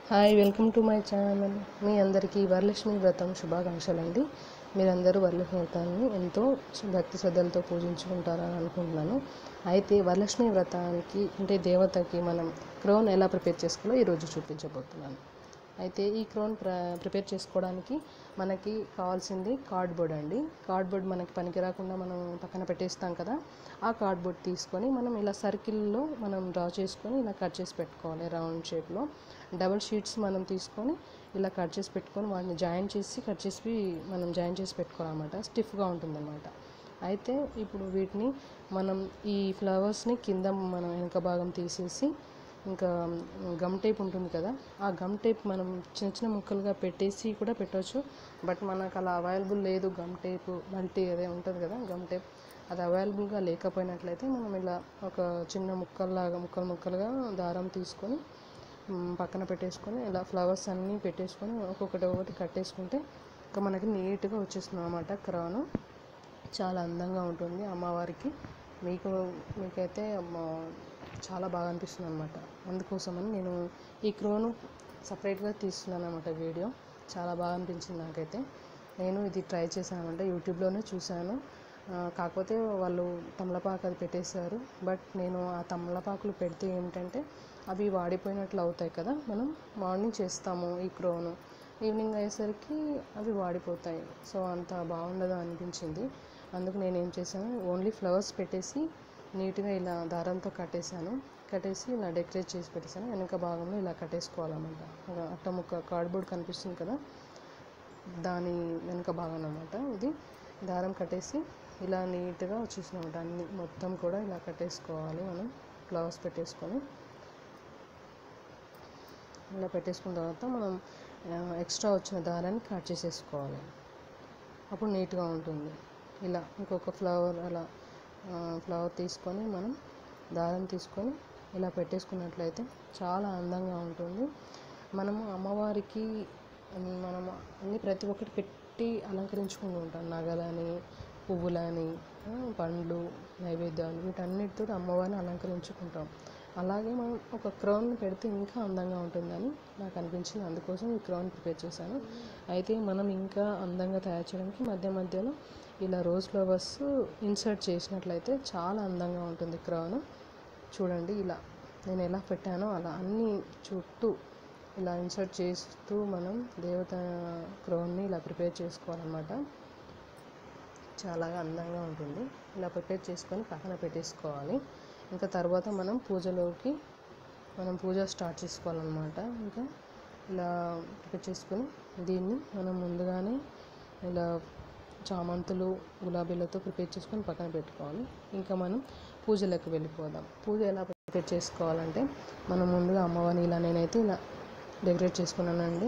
Hi, welcome to my channel. మీ అందరికీ వరలక్ష్మి వ్రతం శుభాకాంక్షలండి. మీరందరూ వరలక్ష్మి వ్రతాన్ని ఎంతో భక్తి శ్రద్ధలతో పూజించుకుంటారని అనుకుంటున్నాను. అయితే వరలక్ష్మి వ్రతానికి అంటే దేవతకి మనం క్రౌన్ ఎలా ప్రిపేర్ చేసుకోవాలో ఈరోజు చూపించబోతున్నాను. అయితే ఈ క్రౌన్ ప్రిపేర్ చేసుకోవడానికి మనకి కావాల్సింది కార్డ్బోర్డ్ అండి. కార్డ్బోర్డ్ మనకి పనికి రాకుండా మనం పక్కన పెట్టేస్తాం కదా, ఆ కార్డ్బోర్డ్ తీసుకొని మనం ఇలా సర్కిల్లో మనం డ్రా చేసుకొని ఇలా కట్ చేసి పెట్టుకోవాలి. రౌండ్ షేప్లో డబుల్ షీట్స్ మనం తీసుకొని ఇలా కట్ చేసి పెట్టుకొని వాటిని జాయిన్ చేసి పెట్టుకోవాలన్నమాట. స్టిఫ్గా ఉంటుందన్నమాట. అయితే ఇప్పుడు వీటిని మనం ఈ ఫ్లవర్స్ని కింద మనం వెనక భాగం తీసేసి ఇంకా గమ్ టేప్ ఉంటుంది కదా, ఆ గమ్ టేప్ మనం చిన్న చిన్న ముక్కలుగా పెట్టేసి కూడా పెట్టవచ్చు. బట్ మనకు అలా అవైలబుల్ లేదు. గమ్ టేప్ అదే ఉంటుంది కదా గమ్ టేప్, అది అవైలబుల్గా లేకపోయినట్లయితే మనం ఇలా ఒక చిన్న ముక్కలుగా దారం తీసుకొని పక్కన పెట్టేసుకొని ఇలా ఫ్లవర్స్ అన్నీ పెట్టేసుకొని ఒక్కొక్కటి కట్టేసుకుంటే ఇంకా మనకి నీట్గా వచ్చేస్తుంది అన్నమాట. క్రౌన్ చాలా అందంగా ఉంటుంది. అమ్మవారికి మీకైతే చాలా బాగా అనిపిస్తుంది అనమాట. అందుకోసమని నేను ఈ క్రౌన్ సపరేట్గా తీస్తున్నాను అనమాట. వీడియో చాలా బాగా అనిపించింది నాకైతే. నేను ఇది ట్రై చేశాను అనమాట, యూట్యూబ్లోనే చూశాను. కాకపోతే వాళ్ళు తమలపాకు అది పెట్టేశారు. బట్ నేను ఆ తమలపాకులు పెడితే ఏమిటంటే అవి వాడిపోయినట్లు అవుతాయి కదా, మనం మార్నింగ్ చేస్తాము ఈ క్రౌన్, ఈవినింగ్ అయ్యేసరికి అవి వాడిపోతాయి. సో అంత బాగుండదు అనిపించింది. అందుకు నేను ఏం చేశాను, ఓన్లీ ఫ్లవర్స్ పెట్టేసి నీట్గా ఇలా దారంతో కట్టేసి ఇలా డెకరేట్ చేసి పెట్టేసాను. వెనక భాగంలో ఇలా కట్టేసుకోవాలన్నమాట. అట్టముక్క కార్డ్బోర్డ్ కనిపిస్తుంది కదా, దాని వెనక భాగం అన్నమాట. ఇది దారం కట్టేసి ఇలా నీట్గా వచ్చేసింది అన్నమాట. అన్ని మొత్తం కూడా ఇలా కట్టేసుకోవాలి. మనం ఫ్లవర్స్ పెట్టేసుకొని ఇలా పెట్టేసుకున్న తర్వాత మనం ఎక్స్ట్రా వచ్చిన దారాన్ని కట్ చేసేసుకోవాలి. అప్పుడు నీట్గా ఉంటుంది. ఇలా ఇంకొక ఫ్లవర్ తీసుకొని మనం దారం తీసుకొని ఇలా పెట్టేసుకున్నట్లయితే చాలా అందంగా ఉంటుంది. మనము అమ్మవారికి మనం ప్రతి ఒక్కటి పెట్టి అలంకరించుకుంటూ ఉంటాం. నగలని, పువ్వులని, పండ్లు, నైవేద్యాలు, వీటన్నిటితో అమ్మవారిని అలంకరించుకుంటాం. అలాగే మనం ఒక క్రౌన్ పెడితే ఇంకా అందంగా ఉంటుందని నాకు అనిపించింది. అందుకోసం ఈ క్రౌన్ ప్రిపేర్ చేశాను. అయితే మనం ఇంకా అందంగా తయారు చేయడానికి మధ్యలో ఇలా రోజ్ ఫ్లవర్స్ ఇన్సర్ట్ చేసినట్లయితే చాలా అందంగా ఉంటుంది క్రౌన్. చూడండి, ఇలా నేను ఎలా పెట్టానో అలా అన్ని చుట్టూ ఇలా ఇన్సర్ట్ చేస్తూ మనం దేవత క్రౌన్ని ఇలా ప్రిపేర్ చేసుకోవాలన్నమాట. చాలా అందంగా ఉంటుంది. ఇలా ప్రిపేర్ చేసుకొని పక్కన పెట్టేసుకోవాలి. ఇంకా తర్వాత మనం పూజ స్టార్ట్ చేసుకోవాలన్నమాట. ఇంకా ఇలా ప్రిపేర్ చేసుకొని దీన్ని మనం ముందుగానే ఇలా చామంతులు, గులాబీలతో ప్రిపేర్ చేసుకొని పక్కన పెట్టుకోవాలి. ఇంకా మనం పూజలకు వెళ్ళిపోదాం. పూజ ఎలా ప్రిపేర్ చేసుకోవాలంటే మనం ముందుగా అమ్మవారిని నేనైతే ఇలా డెకరేట్ చేసుకున్నానండి.